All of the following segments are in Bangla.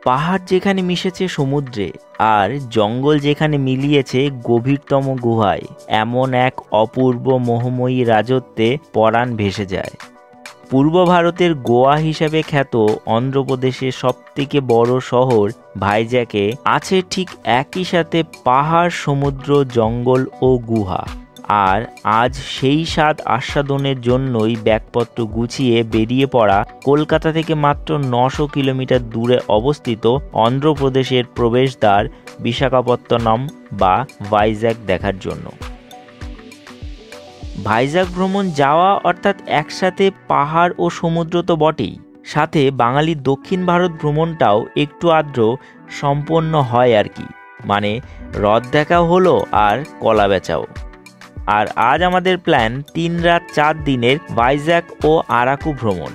পাহাড় যেখানে মিশেছে সমুদ্রে আর জঙ্গল যেখানে মিলিয়েছে গভীরতম গুহায়, এমন এক অপূর্ব মোহময়ী রাজত্বে পরাণ ভেসে যায়। পূর্ব ভারতের গোয়া হিসাবে খ্যাত অন্ধ্রপ্রদেশের সবথেকে বড় শহর ভাইজ্যাকে আছে ঠিক একই সাথে পাহাড়, সমুদ্র, জঙ্গল ও গুহা। আর আজ সেই স্বাদ আস্বাদনের জন্যই ব্যাগপত্র গুছিয়ে বেরিয়ে পড়া কলকাতা থেকে মাত্র 900 কিলোমিটার দূরে অবস্থিত অন্ধ্রপ্রদেশের প্রবেশদ্বার বিশাখাপত্তনম বা ভাইজ্যাক দেখার জন্য। ভাইজ্যাক ভ্রমণ যাওয়া অর্থাৎ একসাথে পাহাড় ও সমুদ্র তো বটেই, সাথে বাঙালির দক্ষিণ ভারত ভ্রমণটাও একটু আদ্র সম্পন্ন হয় আর কি, মানে হ্রদ দেখাও হলো আর কলা বেচাও। আর আজ আমাদের প্ল্যান 3 রাত 4 দিনের ভাইজ্যাক ও আরাকু ভ্রমণ।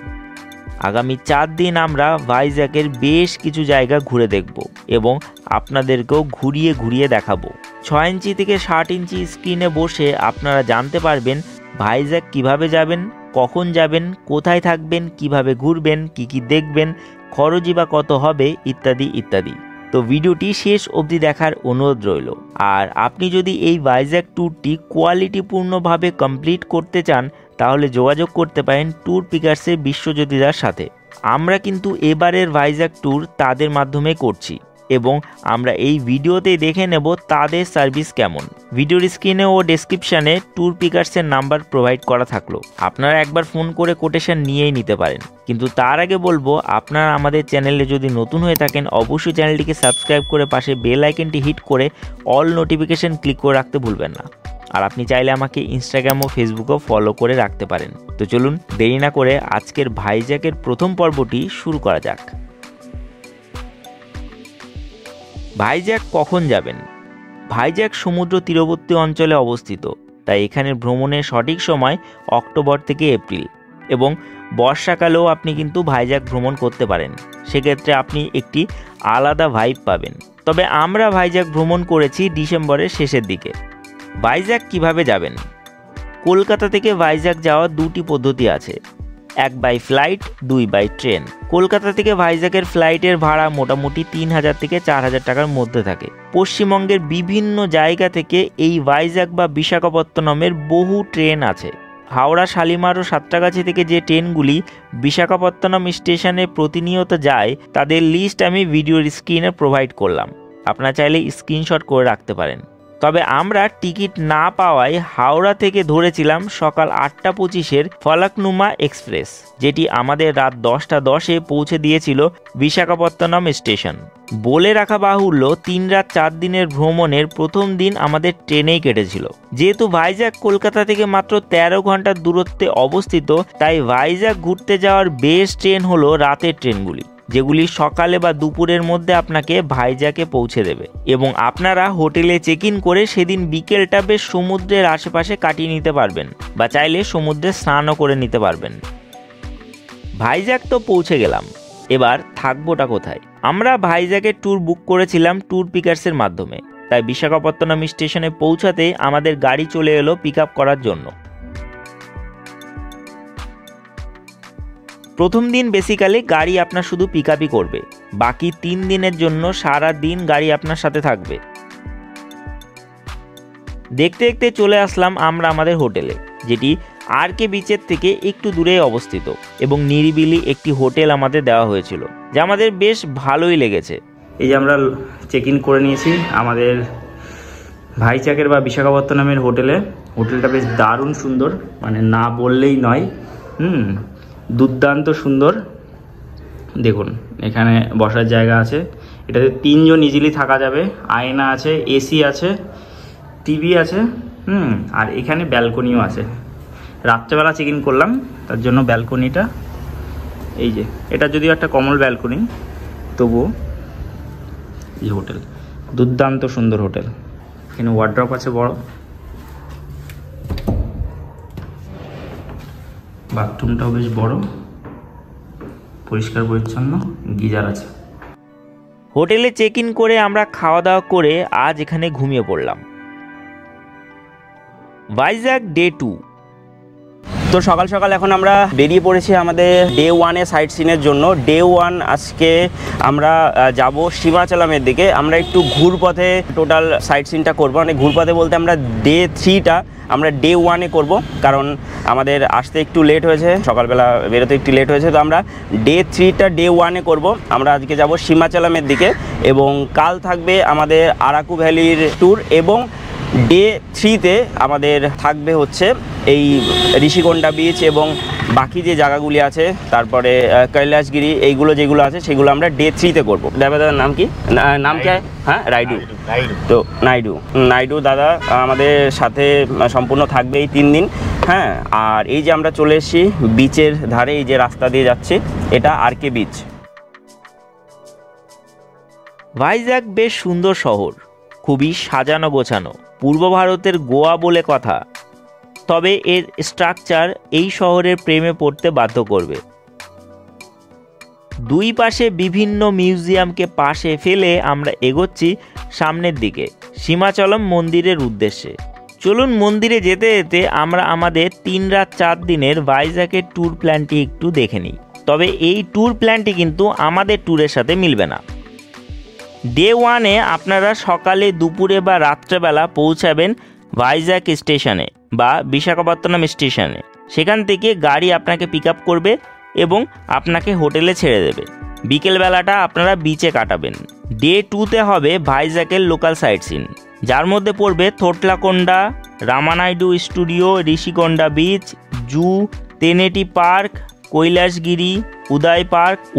আগামী 4 দিন আমরা ভাইজ্যাকের বেশ কিছু জায়গা ঘুরে দেখব এবং আপনাদেরকেও ঘুরিয়ে ঘুরিয়ে দেখাবো। 6 ইঞ্চি থেকে 60 ইঞ্চি স্ক্রিনে বসে আপনারা জানতে পারবেন ভাইজ্যাক কিভাবে যাবেন, কখন যাবেন, কোথায় থাকবেন, কিভাবে ঘুরবেন, কি দেখবেন, খরচই বা কত হবে, ইত্যাদি ইত্যাদি। তো ভিডিওটি শেষ অবধি দেখার অনুরোধ রইল। আর আপনি যদি এই ভাইজ্যাক ট্যুরটি কোয়ালিটিপূর্ণভাবে কমপ্লিট করতে চান তাহলে যোগাযোগ করতে পারেন ট্যুর পিকার্সের বিশ্বজ্যোতিদার সাথে। আমরা কিন্তু এবারের ভাইজ্যাক ট্যুর তাদের মাধ্যমে করছি এবং আমরা এই ভিডিওতে দেখে নেব তাদের সার্ভিস কেমন। ভিডিওর স্ক্রিনে ও ডেসক্রিপশানে ট্যুর পিকার্সের নাম্বার প্রোভাইড করা থাকলো, আপনারা একবার ফোন করে কোটেশন নিয়েই নিতে পারেন। কিন্তু তার আগে বলবো, আপনারা আমাদের চ্যানেলে যদি নতুন হয়ে থাকেন অবশ্যই চ্যানেলটিকে সাবস্ক্রাইব করে পাশে বেল আইকনটি হিট করে অল নোটিফিকেশন ক্লিক করে রাখতে ভুলবেন না। আর আপনি চাইলে আমাকে ইনস্টাগ্রাম ও ফেসবুকেও ফলো করে রাখতে পারেন। তো চলুন দেরি না করে আজকের ভাইজ্যাকের প্রথম পর্বটি শুরু করা যাক। ভাইজ্যাক কখন যাবেন? ভাইজ্যাক সমুদ্র তীরবর্তী অঞ্চলে অবস্থিত, তাই এখানে ভ্রমণের সঠিক সময় অক্টোবর থেকে এপ্রিল, এবং বর্ষাকালেও আপনি কিন্তু ভাইজ্যাক ভ্রমণ করতে পারেন। সেক্ষেত্রে আপনি একটি আলাদা ভাইব পাবেন। তবে আমরা ভাইজ্যাক ভ্রমণ করেছি ডিসেম্বরের শেষের দিকে। ভাইজ্যাক কিভাবে যাবেন? কলকাতা থেকে ভাইজ্যাক যাওয়ার 2টি পদ্ধতি আছে, 1 by flight, 2 by train. Kolkata থেকে ভাইজ্যাকের ফ্লাইটের ভাড়া মোটামুটি 3000 থেকে 4000 টাকার মধ্যে থাকে। পশ্চিমবঙ্গের বিভিন্ন জায়গা থেকে এই ভাইজ্যাক বা বিশাখাপত্তনমের বহু ট্রেন আছে। হাওড়া, শালিমার ও সাঁতরাগাছি থেকে যে ট্রেনগুলি বিশাখাপত্তনম স্টেশনে প্রতিনিয়ত যায় তাদের লিস্ট আমি ভিডিওর স্ক্রিনে প্রোভাইড করলাম, আপনারা চাইলে স্ক্রিনশট করে রাখতে পারেন। তবে আমরা টিকিট না পাওয়ায় হাওড়া থেকে ধরেছিলাম সকাল 8:25-এর ফলকনুমা এক্সপ্রেস, যেটি আমাদের রাত 10:10-এ পৌঁছে দিয়েছিল বিশাখাপত্তনম স্টেশন। বলে রাখা বাহুল্য, 3 রাত 4 দিনের ভ্রমণের প্রথম দিন আমাদের ট্রেনেই কেটেছিল। যেহেতু ভাইজ্যাক কলকাতা থেকে মাত্র 13 ঘন্টার দূরত্বে অবস্থিত, তাই ভাইজ্যাক ঘুরতে যাওয়ার বেস্ট ট্রেন হলো রাতের ট্রেনগুলি, যেগুলি সকালে বা দুপুরের মধ্যে আপনাকে ভাইজ্যাকে পৌঁছে দেবে এবং আপনারা হোটেলে চেক ইন করে সেদিন বিকেলটা বেশ সমুদ্রের আশেপাশে কাটিয়ে নিতে পারবেন বা চাইলে সমুদ্রে স্নানও করে নিতে পারবেন। ভাইজ্যাক তো পৌঁছে গেলাম, এবার থাকবোটা কোথায়? আমরা ভাইজ্যাকের ট্যুর বুক করেছিলাম ট্যুর পিকার্সের মাধ্যমে, তাই বিশাখাপত্তনম স্টেশনে পৌঁছাতে আমাদের গাড়ি চলে এলো পিক আপ করার জন্য। প্রথম দিন বেসিক্যালি গাড়ি আপনার শুধু পিক আপই করবে, বাকি 3 দিনের জন্য সারা দিন গাড়ি আপনার সাথে থাকবে। দেখতে দেখতে চলে আসলাম আমরা আমাদের হোটেলে, যেটি আরকে বিচের থেকে একটু দূরে অবস্থিত এবং নিরিবিলি একটি হোটেল আমাদের দেওয়া হয়েছিল, যা আমাদের বেশ ভালোই লেগেছে। এই যে আমরা চেক ইন করে নিয়েছি আমাদের ভাইজ্যাকের বা বিশাখাপত্তনমের হোটেলে। হোটেলটা বেশ দারুণ সুন্দর, মানে না বললেই নয়। দুর্দান্ত সুন্দর। দেখুন এখানে বসার জায়গা আছে, এটাতে 3 জন ইজিলি থাকা যাবে। আয়না আছে, এসি আছে, টিভি আছে, আর এখানে ব্যালকনিও আছে। রাত্রেবেলা চেক ইন করলাম, তার জন্য ব্যালকনিটা এই যে, এটা যদিও একটা কমল ব্যালকনি, তবুও এই হোটেল দুর্দান্ত সুন্দর হোটেল। এখানে ওয়ার্ড্রপ আছে বড়, বাথরুমটাও বেশ বড়, পরিষ্কার পরিচ্ছন্ন, গিজার আছে। হোটেলে চেক ইন করে আমরা খাওয়া দাওয়া করে আজ এখানে ঘুমিয়ে পড়লাম। ভাইজ্যাক ডে 2। তো সকাল সকাল এখন আমরা বেরিয়ে পড়েছি আমাদের ডে 1-এ সাইট সিনের জন্য। ডে 1 আজকে আমরা যাব সীমাচলমের দিকে। আমরা একটু ঘুরপথে টোটাল সাইট সিনটা করবো, মানে ঘুরপথে বলতে আমরা ডে 3টা আমরা ডে 1-এ করব, কারণ আমাদের আসতে একটু লেট হয়েছে, সকালবেলা বেরোতে একটু লেট হয়েছে। তো আমরা ডে 3টা ডে 1-এ করব। আমরা আজকে যাব সীমাচলমের দিকে এবং কাল থাকবে আমাদের আরাকু ভ্যালির ট্যুর, এবং ডে 3তে আমাদের থাকবে হচ্ছে এই ঋষিকোন্ডা বিচ এবং বাকি যে জায়গাগুলি আছে, তারপরে কৈলাসগিরি, এইগুলো যেগুলো আছে সেগুলো আমরা ডে 3তে করবো। দাদার নাম কি? নাম কে? হ্যাঁ, রাইডু। তো নাইডু দাদা আমাদের সাথে সম্পূর্ণ থাকবে এই 3 দিন। হ্যাঁ, আর এই যে আমরা চলে এসেছি বিচের ধারে, এই যে রাস্তা দিয়ে যাচ্ছি, এটা আরকে বিচ। ভাইজ্যাক বেশ সুন্দর শহর, খুবই সাজানো গোছানো, পূর্ব ভারতের গোয়া বলে কথা। তবে এর স্ট্রাকচার এই শহরের প্রেমে পড়তে বাধ্য করবে। দুই পাশে বিভিন্ন মিউজিয়ামকে পাশে ফেলে আমরা এগোচ্ছি সামনের দিকে সীমাচলম মন্দিরের উদ্দেশ্যে। চলুন মন্দিরে যেতে যেতে আমরা আমাদের 3 রাত 4 দিনের ভাইজ্যাকের ট্যুর প্ল্যানটি একটু দেখে নিই। তবে এই ট্যুর প্ল্যানটি কিন্তু আমাদের ট্যুরের সাথে মিলবে না। ডে 1-এ আপনারা সকালে, দুপুরে বা রাত্রেবেলা পৌঁছাবেন ভাইজ্যাক স্টেশনে বা বিশাখাপত্তনম স্টেশনে। সেখান থেকে গাড়ি আপনাকে পিক আপ করবে এবং আপনাকে হোটেলে ছেড়ে দেবে। বিকেলবেলাটা আপনারা বিচে কাটাবেন। ডে 2-তে হবে ভাইজ্যাকের লোকাল সাইট সিন, যার মধ্যে পড়বে Thotlakonda, Ramanaidu studio, Rishikonda beach, zoo, Tenneti park, Kailasagiri,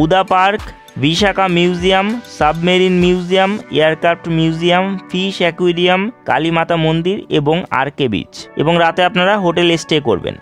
VUDA park, Visakha museum, submarine museum, aircraft museum, fish aquarium, Kalimata মন্দির এবং আরকে বিচ। এবং রাতে আপনারা হোটেলে স্টে করবেন।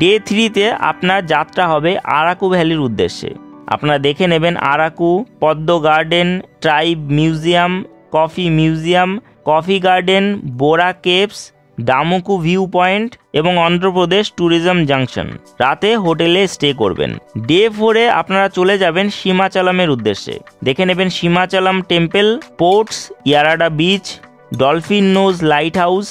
ডে 3-তে আপনার যাত্রা হবে আরাকু ভ্যালির উদ্দেশ্যে। আপনারা দেখে নেবেন Araku, Padma garden, tribe museum, coffee garden, Borra caves, Damuku view point এবং অন্ধ্রপ্রদেশ ট্যুরিজম জাংশন। রাতে হোটেলে স্টে করবেন। ডে 4-এ আপনারা চলে যাবেন সীমাচলমের উদ্দেশ্যে। দেখে নেবেন Simhachalam temple, ports, Yarada beach, dolphin nose lighthouse,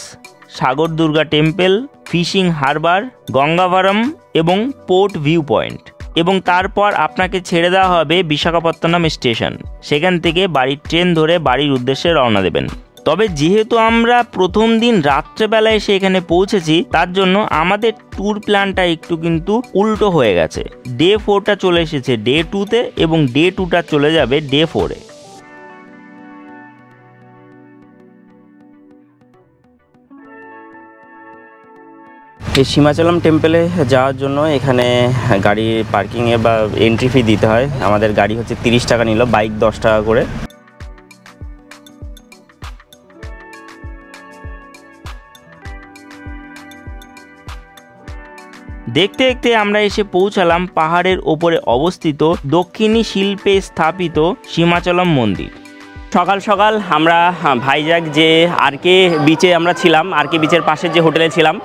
Sagar Durga temple, fishing harbour, Gangavaram এবং পোর্ট ভিউ পয়েন্ট। এবং তারপর আপনাকে ছেড়ে দেওয়া হবে বিশাখাপত্তনম স্টেশন। সেখান থেকে বাড়ির ট্রেন ধরে বাড়ির উদ্দেশ্যে রওনা দেবেন। তবে যেহেতু আমরা প্রথম দিন রাত্রেবেলায় এসে এখানে পৌঁছেছি, তার জন্য আমাদের ট্যুর প্ল্যানটা একটু কিন্তু উল্টো হয়ে গেছে। ডে 4টা চলে এসেছে ডে 2-তে এবং ডে 2টা চলে যাবে ডে 4-এ। এই সীমাচলম টেম্পলে যাওয়ার জন্য এখানে গাড়ি পার্কিংয়ে বা এন্ট্রি ফি দিতে হয়। আমাদের গাড়ি হচ্ছে 30 টাকা নিল, বাইক 10 টাকা করে। দেখতে দেখতে আমরা এসে পৌঁছালাম পাহাড়ের ওপরে অবস্থিত দক্ষিণী শিল্পে স্থাপিত সীমাচলম মন্দির। সকাল সকাল আমরা ভাইজ্যাক যে আরকে বিচে আমরা ছিলাম, আরকে বিচের পাশে যে হোটেলে ছিলাম,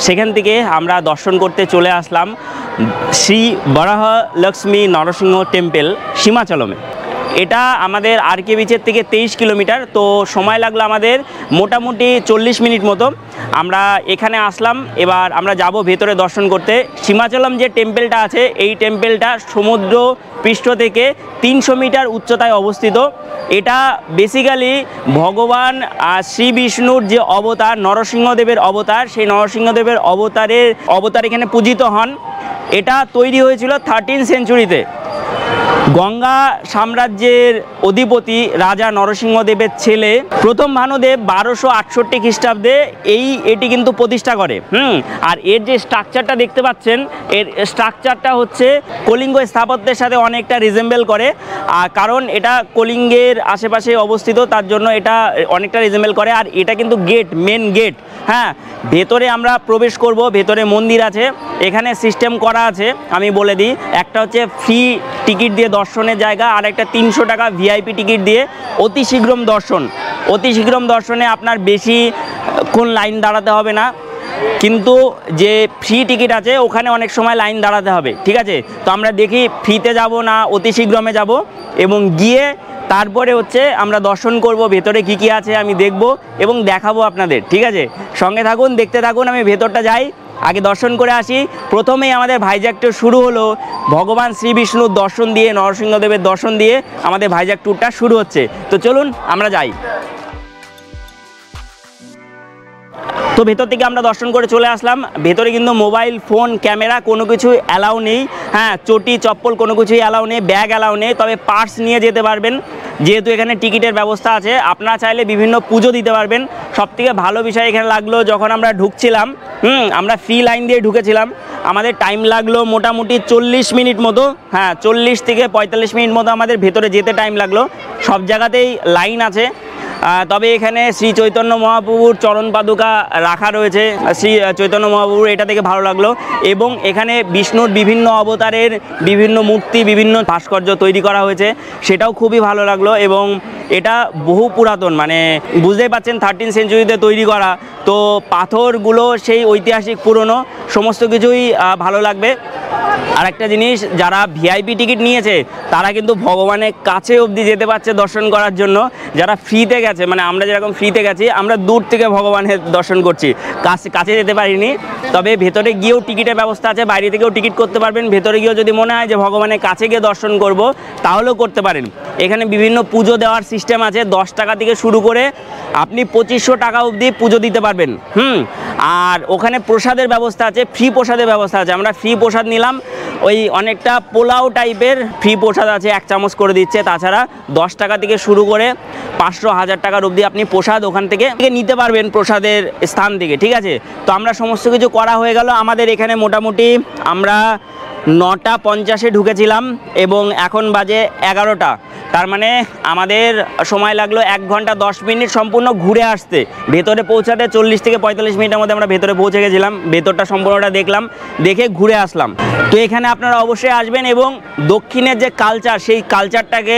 সেখান থেকে আমরা দর্শন করতে চলে আসলাম শ্রী বরাহ লক্ষ্মী নরসিংহ টেম্পল সীমাচলমে। এটা আমাদের আরকে বিচের থেকে 23 কিলোমিটার। তো সময় লাগলো আমাদের মোটামুটি 40 মিনিট মতো। আমরা এখানে আসলাম, এবার আমরা যাব ভেতরে দর্শন করতে। সীমাচলম যে টেম্পলটা আছে, এই টেম্পলটা সমুদ্র পৃষ্ঠ থেকে 300 মিটার উচ্চতায় অবস্থিত। এটা বেসিক্যালি ভগবান শ্রী বিষ্ণুর যে অবতার, নরসিংহদেবের অবতার, সেই নরসিংহদেবের অবতার এখানে পূজিত হন। এটা তৈরি হয়েছিল 13 সেঞ্চুরিতে। গঙ্গা সাম্রাজ্যের অধিপতি রাজা নরসিংহদেবের ছেলে প্রথম ভানুদেব 1268 খ্রিস্টাব্দে এটি কিন্তু প্রতিষ্ঠা করে। আর এর যে স্ট্রাকচারটা দেখতে পাচ্ছেন, এর স্ট্রাকচারটা হচ্ছে কলিঙ্গ স্থাপত্যের সাথে অনেকটা রিজেম্বল করে। কারণ এটা কলিঙ্গের আশেপাশে অবস্থিত, তার জন্য এটা অনেকটা রিজেম্বল করে। আর এটা কিন্তু মেন গেট। হ্যাঁ, ভেতরে আমরা প্রবেশ করব। ভেতরে মন্দির আছে, এখানে সিস্টেম করা আছে, আমি বলে দিই। একটা হচ্ছে ফ্রি টিকিট দিয়ে দর্শনের জায়গা, আর একটা 300 টাকা ভিআইপি টিকিট দিয়ে অতি শীঘ্রম দর্শন। অতি শীঘ্রম দর্শনে আপনার বেশিক্ষণ লাইন দাঁড়াতে হবে না, কিন্তু যে ফ্রি টিকিট আছে ওখানে অনেক সময় লাইন দাঁড়াতে হবে। ঠিক আছে, তো আমরা দেখি ফ্রিতে যাব না অতি শীঘ্রমে যাব, এবং গিয়ে তারপরে হচ্ছে আমরা দর্শন করব। ভেতরে কি কি আছে আমি দেখব এবং দেখাবো আপনাদের। ঠিক আছে, সঙ্গে থাকুন, দেখতে থাকুন। আমি ভেতরটা যাই আগে দর্শন করে আসি। প্রথমেই আমাদের ভাইজ্যাক ট্যুর শুরু হলো ভগবান শ্রী বিষ্ণুর দর্শন দিয়ে, নরসিংহদেবের দর্শন দিয়ে আমাদের ভাইজ্যাক ট্যুরটা শুরু হচ্ছে। তো চলুন আমরা যাই। তো ভেতর থেকে আমরা দর্শন করে চলে আসলাম। ভেতরে কিন্তু মোবাইল ফোন ক্যামেরা কোনো কিছু অ্যালাউ নেই। হ্যাঁ, চটি চপ্পল কোনো কিছুই অ্যালাউ নেই, ব্যাগ অ্যালাউ নেই, তবে পার্স নিয়ে যেতে পারবেন। যেহেতু এখানে টিকিটের ব্যবস্থা আছে, আপনারা চাইলে বিভিন্ন পুজো দিতে পারবেন। সবথেকে ভালো বিষয় এখানে লাগলো, যখন আমরা ঢুকছিলাম, আমরা ফ্রি লাইন দিয়ে ঢুকেছিলাম, আমাদের টাইম লাগলো মোটামুটি 40 মিনিট মতো। হ্যাঁ, 40 থেকে 45 মিনিট মতো আমাদের ভেতরে যেতে টাইম লাগলো। সব জায়গাতেই লাইন আছে, তবে এখানে শ্রী চৈতন্য মহাপ্রভুর চরণ পাদুকা রাখা রয়েছে। শ্রী চৈতন্য মহাপ্রভুর এটা থেকে ভালো লাগলো। এবং এখানে বিষ্ণুর বিভিন্ন অবতারের বিভিন্ন মূর্তি, বিভিন্ন ভাস্কর্য তৈরি করা হয়েছে, সেটাও খুবই ভালো লাগলো। এবং এটা বহু পুরাতন, মানে বুঝতেই পাচ্ছেন 13 সেঞ্চুরিতে তৈরি করা, তো পাথরগুলো সেই ঐতিহাসিক পুরনো, সমস্ত কিছুই ভালো লাগবে। আর একটা জিনিস, যারা ভিআইপি টিকিট নিয়েছে তারা কিন্তু ভগবানের কাছে অবধি যেতে পারছে দর্শন করার জন্য। যারা ফ্রিতে গেছে, মানে আমরা যেরকম ফ্রিতে গেছি, আমরা দূর থেকে ভগবানের দর্শন করছি, কাছে যেতে পারিনি। তবে ভেতরে গিয়েও টিকিটের ব্যবস্থা আছে, বাইরে থেকেও টিকিট করতে পারবেন। ভেতরে গিয়েও যদি মনে হয় যে ভগবানের কাছে গিয়ে দর্শন করব, তাহলেও করতে পারেন। এখানে বিভিন্ন পুজো দেওয়ার সিস্টেম আছে, 10 টাকা থেকে শুরু করে আপনি 2500 টাকা অবধি পুজো দিতে পারবেন। আর ওখানে প্রসাদের ব্যবস্থা আছে, ফ্রি প্রসাদের ব্যবস্থা আছে। আমরা ফ্রি প্রসাদ নিলাম, ওই অনেকটা পোলাও টাইপের ফ্রি প্রসাদ আছে, 1 চামচ করে দিচ্ছে। তাছাড়া 10 টাকা থেকে শুরু করে 500-1000 টাকার অবধি আপনি প্রসাদ ওখান থেকে নিতে পারবেন, প্রসাদের স্থান থেকে। ঠিক আছে, তো আমরা সমস্ত কিছু করা হয়ে গেল। আমাদের এখানে মোটামুটি আমরা 9:50-এ ঢুকেছিলাম এবং এখন বাজে 11টা। তার মানে আমাদের সময় লাগলো 1 ঘন্টা 10 মিনিট সম্পূর্ণ ঘুরে আসতে। ভেতরে পৌঁছাতে 40 থেকে 45 মিনিটের মধ্যে আমরা ভেতরে পৌঁছে গেছিলাম। ভেতরটা সম্পূর্ণটা দেখলাম, দেখে ঘুরে আসলাম। তো এখানে আপনারা অবশ্যই আসবেন এবং দক্ষিণের যে কালচার, সেই কালচারটাকে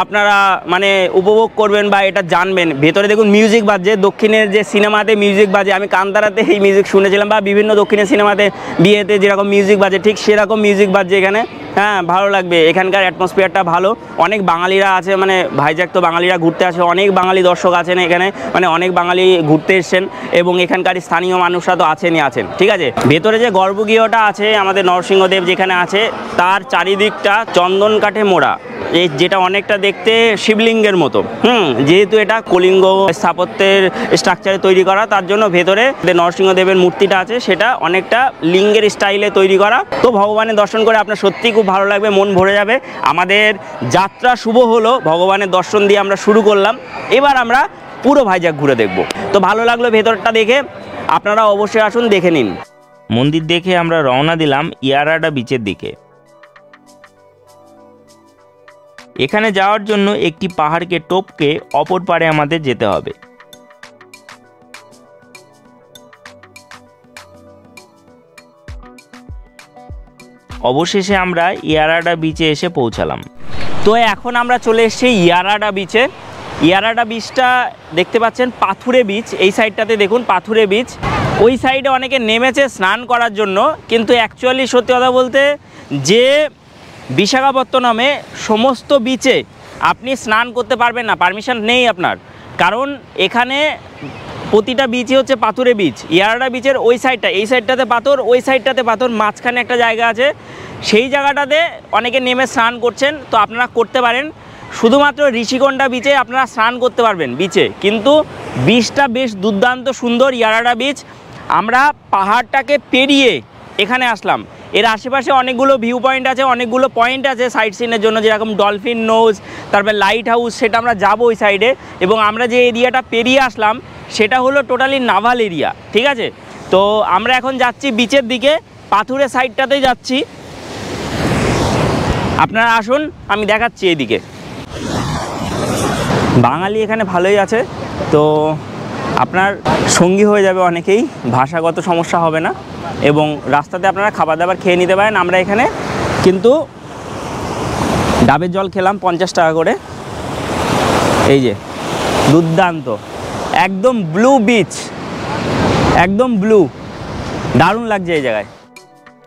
আপনারা মানে উপভোগ করবেন বা এটা জানবেন। ভেতরে দেখুন মিউজিক বাজছে, দক্ষিণের যে সিনেমাতে মিউজিক বাজে, আমি কান্তারাতে এই মিউজিক শুনেছিলাম, বা বিভিন্ন দক্ষিণের সিনেমাতে বিয়েতে যেরকম মিউজিক বাজে, ঠিক সেরকম মিউজিক বাজছে এখানে। হ্যাঁ, ভালো লাগবে। এখানকার অ্যাটমসফিয়ারটা ভালো। অনেক বাঙালিরা আছে, মানে ভাইজ্যাক তো বাঙালিরা ঘুরতে আসে, অনেক বাঙালি দর্শক আছেন এখানে, মানে অনেক বাঙালি ঘুরতে এসছেন এবং এখানকার স্থানীয় মানুষরা তো আছেন। ঠিক আছে, ভেতরে যে গর্ভগৃহটা আছে আমাদের নরসিংহদেব যেখানে আছে, তার চারিদিকটা চন্দন কাঠে মোড়া, যেটা অনেকটা দেখতে শিবলিঙ্গের মতো। যেহেতু এটা কলিঙ্গ স্থাপত্যের স্ট্রাকচারে তৈরি করা, তার জন্য ভেতরে নরসিংহদেবের মূর্তিটা আছে, সেটা অনেকটা লিঙ্গের স্টাইলে তৈরি করা। তো ভগবানের দর্শন করে আপনার সত্যিই খুব ভালো লাগবে, মন ভরে যাবে। আমাদের যাত্রা শুভ হলো, ভগবানের দর্শন দিয়ে আমরা শুরু করলাম। এবার আমরা পুরো ভাইজ্যাক ঘুরে দেখব। তো ভালো লাগলো ভেতরটা দেখে, আপনারা অবশ্যই আসুন, দেখে নিন। মন্দির দেখে আমরা রওনা দিলাম ইয়ারাডা বিচের দিকে। এখানে যাওয়ার জন্য একটি পাহাড়কে টপকে অপর পারে আমাদের যেতে হবে। অবশেষে আমরা ইয়ারাডা বিচে এসে পৌঁছালাম। তো এখন আমরা চলে এসেছি ইয়ারাডা বিচে। ইয়ারাডা বিচটা দেখতে পাচ্ছেন পাথুরে বিচ, এই সাইডটাতে দেখুন পাথুরে বিচ। ওই সাইডে অনেকে নেমেছে স্নান করার জন্য, কিন্তু অ্যাকচুয়ালি সত্যি কথা বলতে যে বিশাখাপত্তনমে সমস্ত বিচে আপনি স্নান করতে পারবেন না, পারমিশন নেই আপনার। কারণ এখানে প্রতিটা বিচই হচ্ছে পাথুরে বিচ। ইয়ারাডা বিচের ওই সাইডটা, এই সাইডটাতে পাথর, ওই সাইডটাতে পাথর, মাঝখানে একটা জায়গা আছে, সেই জায়গাটাতে অনেকে নেমে স্নান করছেন। তো আপনারা করতে পারেন, শুধুমাত্র ঋষিকোণা বিচে আপনারা স্নান করতে পারবেন বিচে, কিন্তু বিচটা বেশ দুর্দান্ত সুন্দর ইয়ারাডা বিচ। আমরা পাহাড়টাকে পেরিয়ে এখানে আসলাম। এর আশেপাশে অনেকগুলো ভিউ পয়েন্ট আছে, অনেকগুলো পয়েন্ট আছে সাইট সিনের জন্য, যেরকম ডলফিন নোজ, তারপরে লাইট হাউস, সেটা আমরা যাবো ওই সাইডে। এবং আমরা যে এরিয়াটা পেরিয়ে আসলাম সেটা হলো টোটালি নাভাল এরিয়া। ঠিক আছে, তো আমরা এখন যাচ্ছি বিচের দিকে, পাথুরে সাইডটাতেই যাচ্ছি। আপনারা আসুন, আমি দেখাচ্ছি এইদিকে। বাঙালি এখানে ভালোই আছে, তো আপনার সঙ্গী হয়ে যাবে অনেকেই, ভাষাগত সমস্যা হবে না, এবং রাস্তাতে আপনারা খাবার দাবার খেয়ে নিতে পারেন। আমরা এখানে কিন্তু ডাবের জল খেলাম 50 টাকা করে। এই যে দুর্দান্ত, একদম ব্লু বিচ, একদম ব্লু, দারুণ লাগছে এই জায়গায়।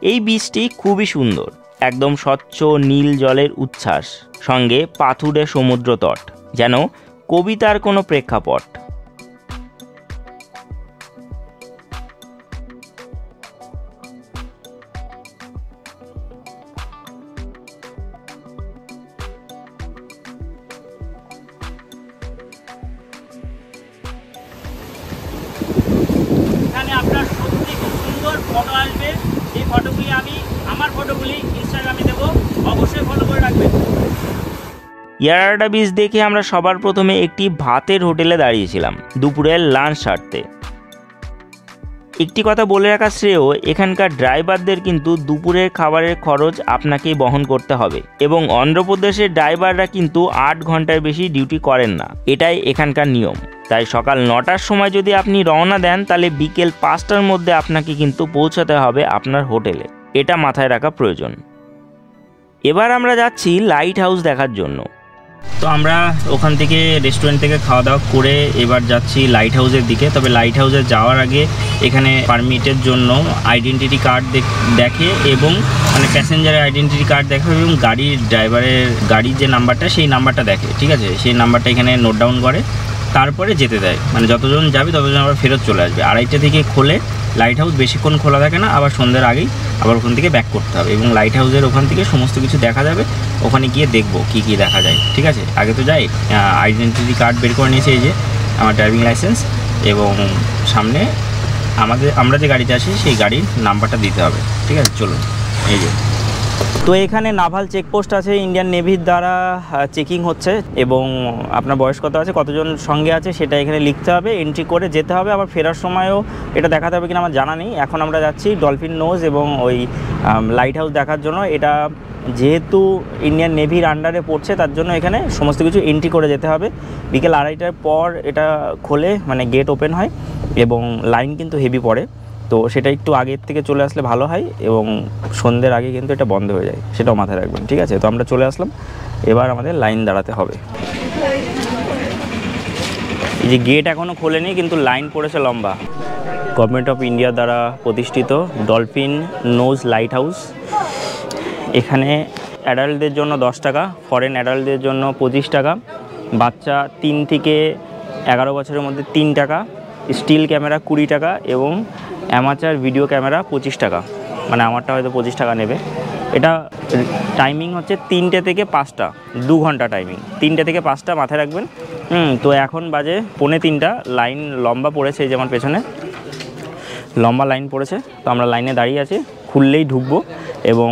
এই বীচটি খুবই সুন্দর, একদম স্বচ্ছ নীল জলের উচ্ছ্বাস, সঙ্গে পাথুরে সমুদ্র তট, যেন কবিতার কোনো প্রেক্ষাপট। ইয়ারাডা বিচ দেখে আমরা সবার প্রথমে একটি ভাতের হোটেলে দাঁড়িয়েছিলাম দুপুরের লাঞ্চ সারতে। একটি কথা বলে রাখা শ্রেয়, এখানকার ড্রাইভারদের কিন্তু দুপুরের খাবারের খরচ আপনাকেই বহন করতে হবে এবং অন্ধ্রপ্রদেশের ড্রাইভাররা কিন্তু 8 ঘন্টার বেশি ডিউটি করেন না, এটাই এখানকার নিয়ম। তাই সকাল 9টার সময় যদি আপনি রওনা দেন তাহলে বিকেল 5টার মধ্যে আপনাকে কিন্তু পৌঁছাতে হবে আপনার হোটেলে, এটা মাথায় রাখা প্রয়োজন। এবার আমরা যাচ্ছি লাইট হাউস দেখার জন্য। তো আমরা ওখান থেকে রেস্টুরেন্ট থেকে খাওয়া দাওয়া করে এবার যাচ্ছি লাইট হাউসের দিকে। তবে লাইট হাউসে যাওয়ার আগে এখানে পারমিটের জন্য আইডেন্টিটি কার্ড দেখে এবং মানে প্যাসেঞ্জারের আইডেন্টিটি কার্ড দেখে এবং গাড়ির যে নাম্বারটা সেই নাম্বারটা দেখে, ঠিক আছে, সেই নাম্বারটা এখানে নোট ডাউন করে, তারপরে যেতে দেয়। মানে যতজন যাবে ততজন আবার ফেরত চলে আসবে। 2:30 থেকে খোলে লাইট হাউস, বেশিক্ষণ খোলা থাকে না, আবার সন্ধ্যের আগেই আবার ওখান থেকে ব্যাক করতে হবে এবং লাইট হাউসের ওখান থেকে সমস্ত কিছু দেখা যাবে। ওখানে গিয়ে দেখবো কী কী দেখা যায়, ঠিক আছে। আগে তো যাই, আইডেন্টিটি কার্ড বের করে নিয়েছি, এই যে আমার ড্রাইভিং লাইসেন্স, এবং সামনে আমরা যে গাড়িতে আসি সেই গাড়ির নাম্বারটা দিতে হবে, ঠিক আছে। চলুন, এই যে। তো এখানে নাভাল চেকপোস্ট আছে, ইন্ডিয়ান নেভির দ্বারা চেকিং হচ্ছে এবং আপনার বয়স কত আছে, কতজন সঙ্গে আছে সেটা এখানে লিখতে হবে, এন্ট্রি করে যেতে হবে। আবার ফেরার সময়ও এটা দেখাতে হবে কিনা আমার জানা নেই। এখন আমরা যাচ্ছি ডলফিন নোজ এবং ওই লাইট হাউস দেখার জন্য। এটা যেহেতু ইন্ডিয়ান নেভির আন্ডারে পড়ছে তার জন্য এখানে সমস্ত কিছু এন্ট্রি করে যেতে হবে। বিকেল 2:30টার পর এটা খোলে, মানে গেট ওপেন হয় এবং লাইন কিন্তু হেভি পড়ে, তো সেটা একটু আগের থেকে চলে আসলে ভালো হয় এবং সন্ধ্যের আগে কিন্তু এটা বন্ধ হয়ে যায়, সেটাও মাথায় রাখবেন, ঠিক আছে। তো আমরা চলে আসলাম, এবার আমাদের লাইন দাঁড়াতে হবে। এই যে গেট এখনও খোলেনি কিন্তু লাইন পড়েছে লম্বা। গভর্নমেন্ট অফ ইন্ডিয়া দ্বারা প্রতিষ্ঠিত ডলফিন নোজ লাইট হাউস। এখানে অ্যাডাল্টদের জন্য 10 টাকা, ফরেন অ্যাডাল্টদের জন্য 25 টাকা, বাচ্চা 3 থেকে 11 বছরের মধ্যে 3 টাকা, স্টিল ক্যামেরা 20 টাকা এবং অ্যামাচার ভিডিও ক্যামেরা 25 টাকা। মানে আমারটা হয়তো 25 টাকা নেবে। এটা টাইমিং হচ্ছে 3টে থেকে 5টা, 2 ঘন্টা টাইমিং, 3টে থেকে 5টা মাথায় রাখবেন। তো এখন বাজে 2:45, লাইন লম্বা পড়েছে, এই যেমন পেছনে লম্বা লাইন পড়েছে। তো আমরা লাইনে দাঁড়িয়ে আছি, খুললেই ঢুকবো এবং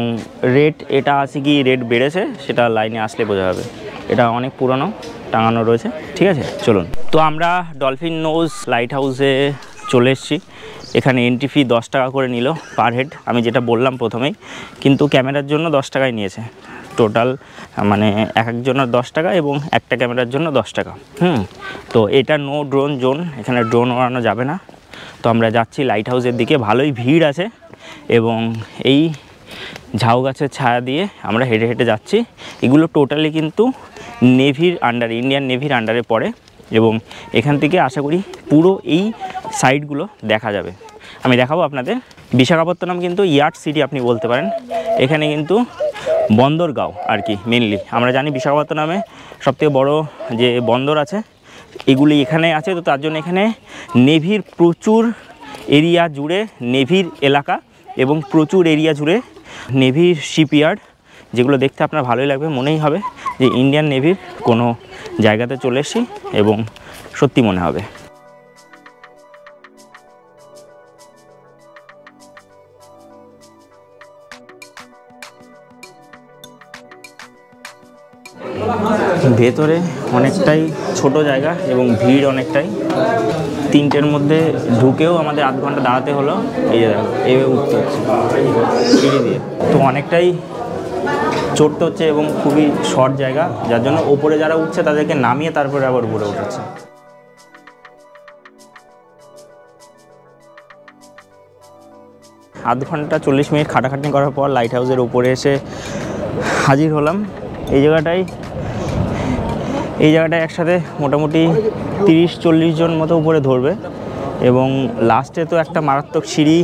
রেট এটা আছে কি রেট বেড়েছে সেটা লাইনে আসলে বোঝা যাবে। এটা অনেক পুরনো, টাঙানো রয়েছে, ঠিক আছে। চলুন, তো আমরা ডলফিন নোজ লাইট হাউসে চলে এসেছি। এখানে এন্ট্রি ফি 10 টাকা করে নিল পার হেড, আমি যেটা বললাম প্রথমেই, কিন্তু ক্যামেরার জন্য 10 টাকাই নিয়েছে টোটাল, মানে এক একজনের 10 টাকা এবং একটা ক্যামেরার জন্য 10 টাকা। তো এটা নো ড্রোন জোন, এখানে ড্রোন ওড়ানো যাবে না। তো আমরা যাচ্ছি লাইট হাউসের দিকে, ভালোই ভিড় আছে এবং এই ঝাউ গাছের ছায়া দিয়ে আমরা হেঁটে হেঁটে যাচ্ছি। এগুলো টোটালি কিন্তু নেভির আন্ডারে, ইন্ডিয়ান নেভির আন্ডারে পড়ে এবং এখান থেকে আশা করি পুরো এই সাইটগুলো দেখা যাবে। আমি দেখাবো আপনাদের। বিশাখাপত্তনম কিন্তু ইয়ার্ড সিটি আপনি বলতে পারেন। এখানে কিন্তু বন্দরগাঁও আর কি মেনলি, আমরা জানি বিশাখাপত্তনমে সবথেকে বড় যে বন্দর আছে এগুলি এখানে আছে। তো তার জন্য এখানে নেভির প্রচুর এরিয়া জুড়ে নেভির এলাকা এবং প্রচুর এরিয়া জুড়ে নেভির শিপইয়ার্ড, যেগুলো দেখতে আপনার ভালোই লাগবে, মনেই হবে যে ইন্ডিয়ান নেভির কোনো জায়গাতে চলে এসেছি এবং সত্যি মনে হবে। ভেতরে অনেকটাই ছোট জায়গা এবং ভিড় অনেকটাই। 3টের মধ্যে ঢুকেও আমাদের আধ ঘন্টা দাঁড়াতে হলো। এই যে দেখো, এইভাবে উঠতে হচ্ছে সিঁড়ি দিয়ে, তো অনেকটাই চড়তে হচ্ছে এবং খুবই শর্ট জায়গা, যার জন্য ওপরে যারা উঠছে তাদেরকে নামিয়ে তারপরে আবার উপরে উঠাচ্ছে। আধ ঘন্টা 40 মিনিট খাটাখাটনি করার পর লাইট হাউসের উপরে এসে হাজির হলাম। এই জায়গাটায় একসাথে মোটামুটি 30-40 জন মতো উপরে ধরবে এবং লাস্টে তো একটা মারাত্মক সিঁড়ি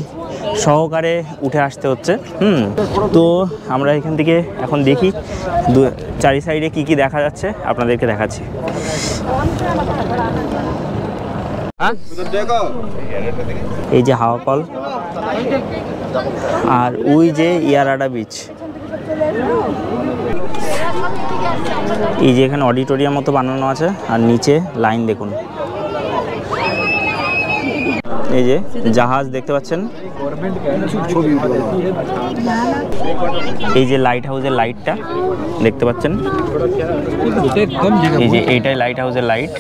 সহকারে উঠে আসতে হচ্ছে। তো আমরা এখান থেকে এখন দেখি চারি সাইডে কি কি দেখা যাচ্ছে, আপনাদেরকে দেখাচ্ছি। এই যে হাওয়া কল আর ওই যে ইয়ারাডা বিচ, এই যে এখানে অডিটোরিয়াম মতো বানানো আছে আর নিচে লাইন দেখুন। এই যে জাহাজ দেখতে পাচ্ছেন, এই যে লাইট হাউসের লাইটটা দেখতে পাচ্ছেন, এই যে এইটাই লাইট হাউসের লাইট।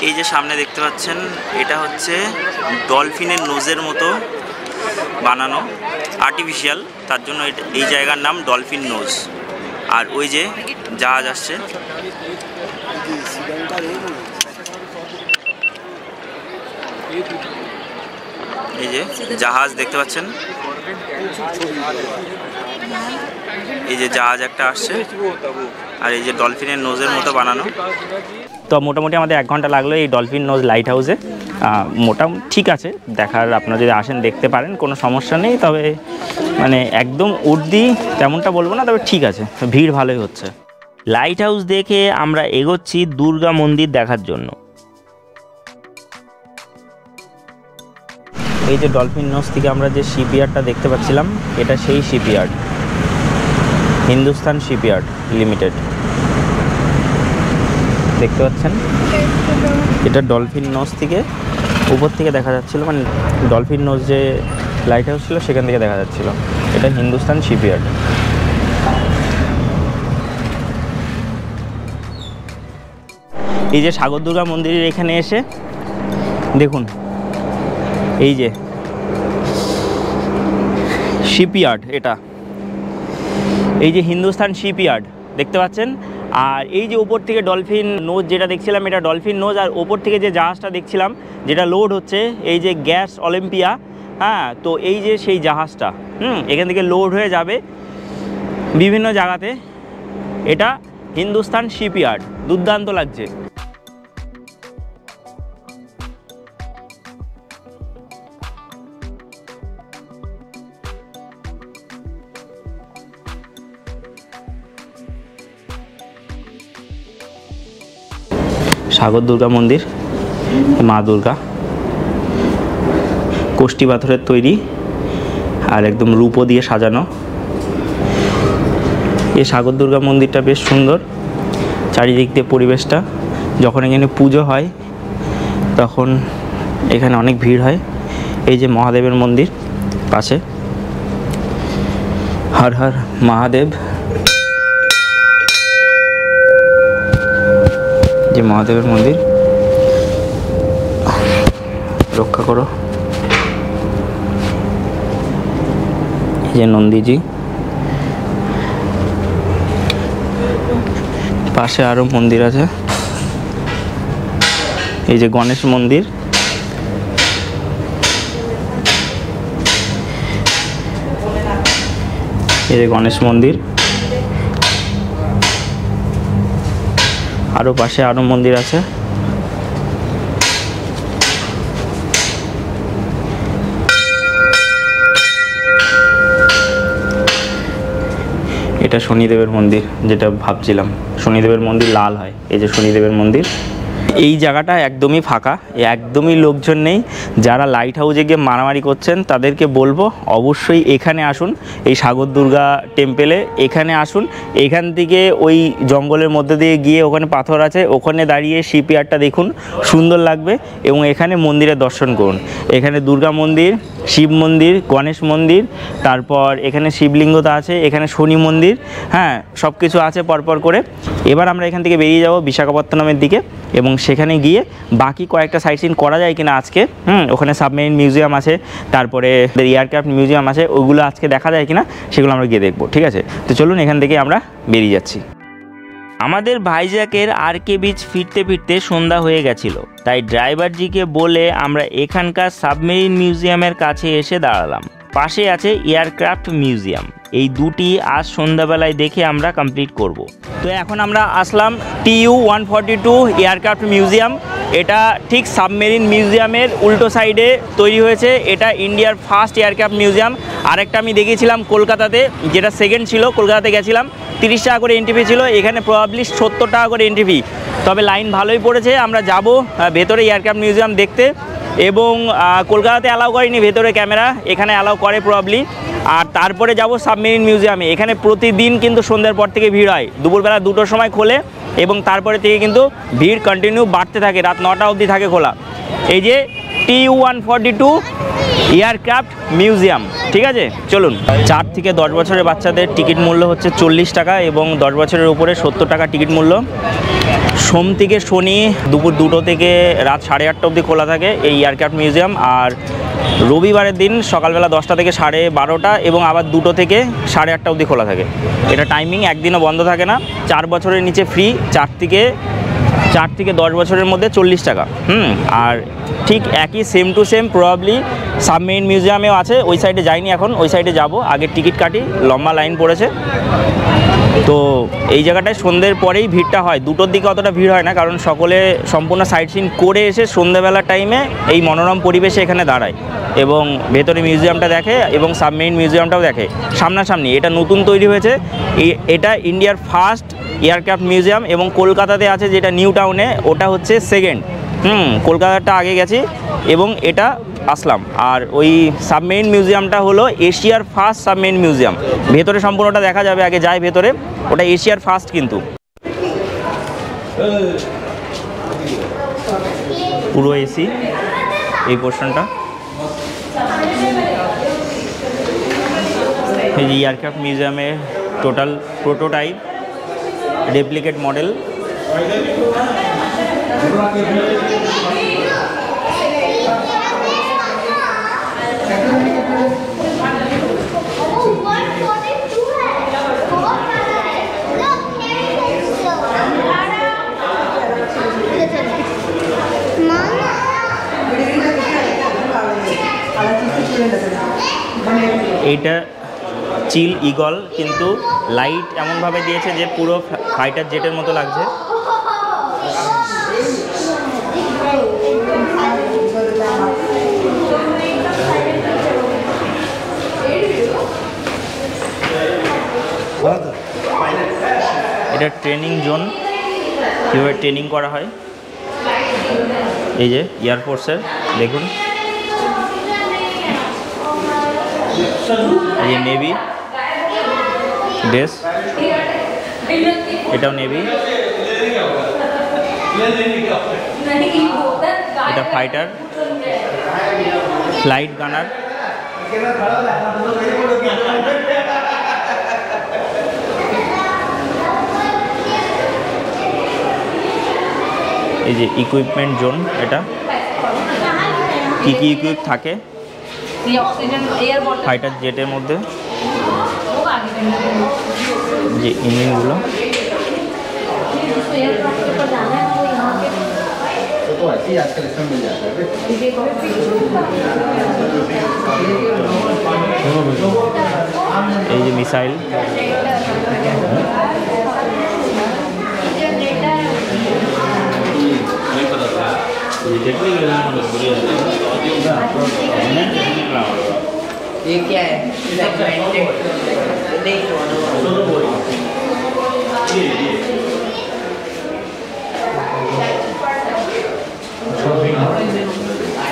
এই যে সামনে দেখতে পাচ্ছেন এটা হচ্ছে ডলফিনের নোজের মতো বানানো, আর্টিফিশিয়াল, তার জন্য এই জায়গার নাম ডলফিন নোজ। আর ওই যে জাহাজ আসছে, এই যে জাহাজ দেখতে পাচ্ছেন, এই যে জাহাজ একটা আসছে, আর এই যে ডলফিনের নোজের মতো বানানো। তো মোটামুটি আমাদের 1 ঘন্টা লাগলো এই ডলফিন নোজ লাইট হাউসে। মোটামুটি ঠিক আছে দেখার, আপনারা যদি আসেন দেখতে পারেন, কোনো সমস্যা নেই। তবে মানে একদম উর্দি তেমনটা বলবো না, তবে ঠিক আছে, ভিড় ভালোই হচ্ছে। লাইট হাউস দেখে আমরা এগোচ্ছি দুর্গা মন্দির দেখার জন্য। এই যে ডলফিন নোজ থেকে আমরা যে শিপইয়ার্ডটা দেখতে পাচ্ছিলাম, এটা সেই শিপইয়ার্ড, হিন্দুস্তান শিপইয়ার্ড লিমিটেড দেখতে পাচ্ছেন। এটা ডলফিন নোজ থেকে উপর থেকে দেখা যাচ্ছিল, মানে ডলফিন নোজ যে লাইট হাউস ছিল সেখান থেকে দেখা যাচ্ছিল। এটা হিন্দুস্তান শিপইয়ার্ড। এই যে সাগর দুর্গা মন্দিরের এখানে এসে দেখুন, এই যে শিপইয়ার্ড, এটা এই যে হিন্দুস্তান শিপইয়ার্ড দেখতে পাচ্ছেন। আর এই যে ওপর থেকে ডলফিন নোজ যেটা দেখছিলাম, এটা ডলফিন নোজ। আর ওপর থেকে যে জাহাজটা দেখছিলাম যেটা লোড হচ্ছে, এই যে গ্যাস অলিম্পিয়া, হ্যাঁ, তো এই যে সেই জাহাজটা এখান থেকে লোড হয়ে যাবে বিভিন্ন জায়গাতে। এটা হিন্দুস্তান শিপইয়ার্ড, দুর্দান্ত লাগছে। সাগর দুর্গা মন্দির, মা দুর্গা, কোষ্টি পাথরের তৈরি আর একদম রূপো দিয়ে সাজানো। এই সাগর দুর্গা মন্দিরটা বেশ সুন্দর, চারিদিক দিয়ে পরিবেশটা। যখন এখানে পুজো হয় তখন এখানে অনেক ভিড় হয়। এই যে মহাদেবের মন্দির পাশে, হর হর মহাদেব, যে মহাদেবের মন্দির, রক্ষা করো। এই যে নন্দীজি, পাশে আরো মন্দির আছে। এই যে গণেশ মন্দির, এই যে গণেশ মন্দির, আরো পাশে আরো মন্দির আছে। এটা শনিদেবের মন্দির, যেটা ভাবছিলাম, শনিদেবের মন্দির লাল হয়। এই যে শনিদেবের মন্দির। এই জায়গাটা একদমই ফাঁকা, একদমই লোকজন নেই। যারা লাইট হাউসে গিয়ে মারামারি করছেন তাদেরকে বলবো অবশ্যই এখানে আসুন, এই সাগর দুর্গা টেম্পেলে এখানে আসুন। এখান থেকে ওই জঙ্গলের মধ্যে দিয়ে গিয়ে ওখানে পাথর আছে, ওখানে দাঁড়িয়ে শিপইয়ার্ডটা দেখুন, সুন্দর লাগবে। এবং এখানে মন্দিরের দর্শন করুন। এখানে দুর্গা মন্দির, শিব মন্দির, গণেশ মন্দির, তারপর এখানে শিবলিঙ্গতা আছে, এখানে শনি মন্দির, হ্যাঁ, সব কিছু আছে পরপর করে। এবার আমরা এখান থেকে বেরিয়ে যাব বিশাখাপত্তনমের দিকে, এবং সেখানে গিয়ে বাকি কয়েকটা সাইট সিন করা যায় কিনা আজকে, ওখানে সাবমেরিন মিউজিয়াম আছে, তারপরে এয়ারক্রাফট মিউজিয়াম আছে, ওগুলো আজকে দেখা যায় কিনা সেগুলো আমরা গিয়ে দেখবো। ঠিক আছে, তো চলুন এখান থেকে আমরা বেরিয়ে যাচ্ছি। আমাদের ভাইজ্যাকের আরকে বিচ ফিরতে ফিরতে সন্ধ্যা হয়ে গেছিল, তাই ড্রাইভারজিকে বলে আমরা এখানকার সাবমেরিন মিউজিয়ামের কাছে এসে দাঁড়ালাম। পাশে আছে এয়ারক্রাফট মিউজিয়াম। এই দুটি আজ সন্ধ্যাবেলায় দেখে আমরা কমপ্লিট করব। তো এখন আমরা আসলাম TU-142 এয়ারক্রাফট মিউজিয়াম। এটা ঠিক সাবমেরিন মিউজিয়ামের উল্টো সাইডে তৈরি হয়েছে। এটা ইন্ডিয়ার ফার্স্ট এয়ারক্রাফট মিউজিয়াম। আরেকটা আমি দেখিয়েছিলাম কলকাতাতে, যেটা সেকেন্ড ছিল, কলকাতাতে গেছিলাম, 30 টাকা করে এন্ট্রি ফি ছিল। এখানে প্রবাবলি 70 টাকা করে এন্ট্রি ফি। তবে লাইন ভালোই পড়েছে। আমরা যাব ভেতরে এয়ারক্রাফট মিউজিয়াম দেখতে, এবং কলকাতাতে অ্যালাউ করেনি ভেতরে ক্যামেরা, এখানে অ্যালাউ করে প্রবাবলি। আর তারপরে যাব সাবমেরিন মিউজিয়ামে। এখানে প্রতিদিন কিন্তু সন্ধ্যার পর থেকে ভিড় হয়, দুপুরবেলা 2টোর সময় খোলে, এবং তারপরে থেকে কিন্তু ভিড় কন্টিনিউ বাড়তে থাকে, রাত 9টা অবধি থাকে খোলা। এই যে TU-142 এয়ারক্রাফট মিউজিয়াম। ঠিক আছে, চলুন। 4 থেকে 10 বছরের বাচ্চাদের টিকিট মূল্য হচ্ছে 40 টাকা এবং 10 বছরের উপরে 70 টাকা টিকিট মূল্য। সোম থেকে শনি দুপুর 2টো থেকে রাত 8:30 অবধি খোলা থাকে এই এয়ারক্রাফট মিউজিয়াম। আর রবিবারের দিন সকালবেলা 10টা থেকে 12:30 এবং আবার 2টো থেকে 8:30 অবধি খোলা থাকে। এটা টাইমিং একদিনও বন্ধ থাকে না। 4 বছরের নিচে ফ্রি, 4 থেকে 10 বছরের মধ্যে 40 টাকা। আর ঠিক একই same to same probably submarine মিউজিয়ামেও আছে। ওই সাইডে যাইনি, এখন ওই সাইডে যাব। আগে টিকিট কাটি, লম্বা লাইন পড়েছে। তো এই জায়গাটায় সন্ধ্যের পরেই ভিড়টা হয়, 2টোর দিকে অতটা ভিড় হয় না, কারণ সকলে সম্পূর্ণ সাইট সিন করে এসে সন্ধ্যেবেলার টাইমে এই মনোরম পরিবেশে এখানে দাঁড়ায় এবং ভেতরে মিউজিয়ামটা দেখে এবং সাবমেরিন মিউজিয়ামটাও দেখে সামনাসামনি। এটা নতুন তৈরি হয়েছে, এটা ইন্ডিয়ার ফার্স্ট এয়ারক্রাফট মিউজিয়াম এবং কলকাতাতে আছে যেটা নিউ টাউনে, ওটা হচ্ছে সেকেন্ড। কলকাতাটা আগে গেছি এবং এটা আসলাম। আর ওই সাবমেরিন মিউজিয়ামটা হলো এশিয়ার ফার্স্ট সাবমেরিন মিউজিয়াম। ভেতরে সম্পূর্ণটা দেখা যাবে, আগে যায় ভেতরে। ওটা এশিয়ার ফার্স্ট কিন্তু। পুরো এসি এই পোর্শনটা। এই যে এয়ারক্রাফট মিউজিয়ামের টোটাল প্রোটোটাইপ, রেপ্লিকেট মডেল। এইটা চিল ইগল, কিন্তু লাইট এমনভাবে দিয়েছে যে পুরো ফাইটার জেটের মতো লাগছে। এটা ট্রেনিং জোন, কীভাবে ট্রেনিং করা হয়। এই যে এয়ারফোর্সের দেখুন, এই যে নেভি বেস, এটাও নেভি। এটা ফাইটার, ফ্লাইট গানার। এই যে ইকুইপমেন্ট জোন, এটা কী কী ইকুইপ থাকে ফাইটার জেটের মধ্যে, যে ইঞ্জিনগুলো। এই যে মিসাইল, ये क्या है?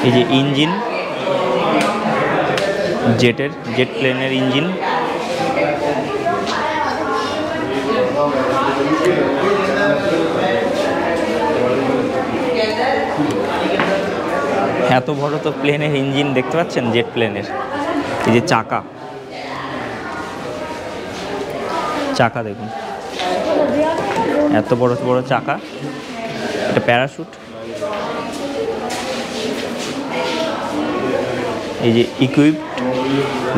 এই যে ইঞ্জিন, জেট প্লেনের ইঞ্জিন। এত বড় তো প্লেনের ইঞ্জিন দেখতে পাচ্ছেন, জেট প্লেনের। এই যে চাকা দেখুন, এত বড় বড় চাকা। এটা প্যারাশুট। এই যে ইকুইপড